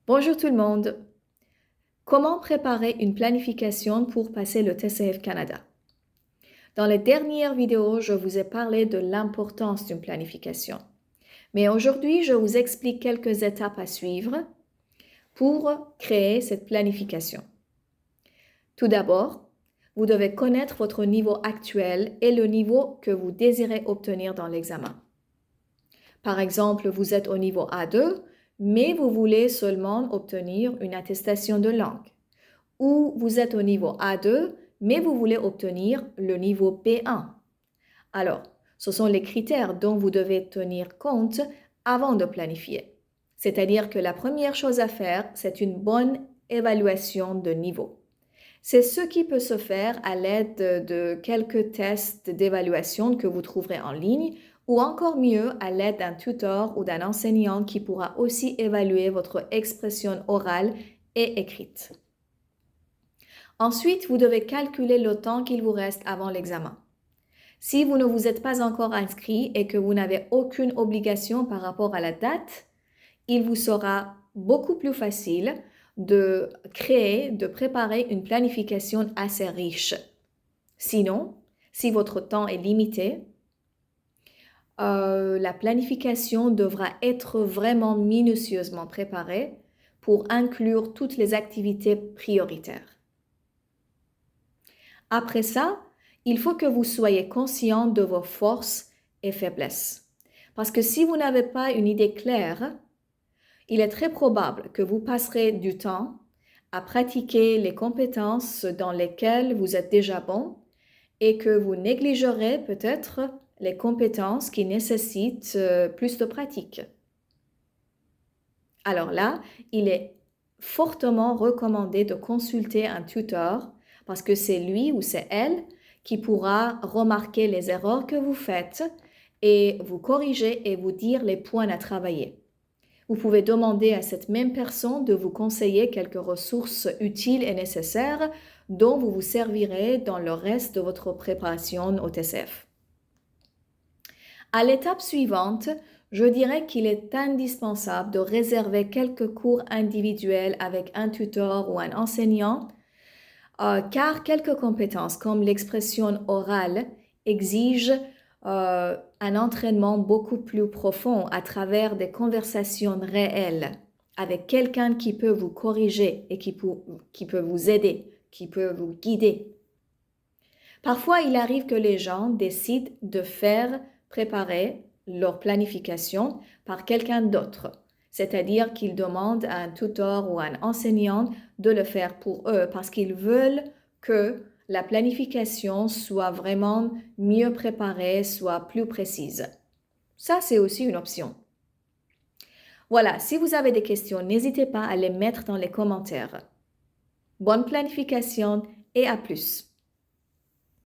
Bonjour tout le monde. Comment préparer une planification pour passer le TCF Canada? Dans les dernières vidéos, je vous ai parlé de l'importance d'une planification. Mais aujourd'hui, je vous explique quelques étapes à suivre pour créer cette planification. Tout d'abord, vous devez connaître votre niveau actuel et le niveau que vous désirez obtenir dans l'examen. Par exemple, vous êtes au niveau A2, mais vous voulez seulement obtenir une attestation de langue. Ou vous êtes au niveau A2, mais vous voulez obtenir le niveau B1. Alors, ce sont les critères dont vous devez tenir compte avant de planifier. C'est-à-dire que la première chose à faire, c'est une bonne évaluation de niveau. C'est ce qui peut se faire à l'aide de quelques tests d'évaluation que vous trouverez en ligne ou encore mieux à l'aide d'un tuteur ou d'un enseignant qui pourra aussi évaluer votre expression orale et écrite. Ensuite, vous devez calculer le temps qu'il vous reste avant l'examen. Si vous ne vous êtes pas encore inscrit et que vous n'avez aucune obligation par rapport à la date, il vous sera beaucoup plus facile de préparer une planification assez riche. Sinon, si votre temps est limité, la planification devra être vraiment minutieusement préparée pour inclure toutes les activités prioritaires. Après ça, il faut que vous soyez conscient de vos forces et faiblesses. Parce que si vous n'avez pas une idée claire, il est très probable que vous passerez du temps à pratiquer les compétences dans lesquelles vous êtes déjà bon et que vous négligerez peut-être les compétences qui nécessitent plus de pratique. Alors là, il est fortement recommandé de consulter un tuteur parce que c'est lui ou c'est elle qui pourra remarquer les erreurs que vous faites et vous corriger et vous dire les points à travailler. Vous pouvez demander à cette même personne de vous conseiller quelques ressources utiles et nécessaires dont vous vous servirez dans le reste de votre préparation au TCF. À l'étape suivante, je dirais qu'il est indispensable de réserver quelques cours individuels avec un tuteur ou un enseignant car quelques compétences comme l'expression orale exigent un entraînement beaucoup plus profond à travers des conversations réelles avec quelqu'un qui peut vous corriger et qui peut vous aider, qui peut vous guider. Parfois, il arrive que les gens décident de faire préparer leur planification par quelqu'un d'autre, c'est-à-dire qu'ils demandent à un tuteur ou à un enseignant de le faire pour eux parce qu'ils veulent que la planification soit vraiment mieux préparée, soit plus précise. Ça, c'est aussi une option. Voilà, si vous avez des questions, n'hésitez pas à les mettre dans les commentaires. Bonne planification et à plus!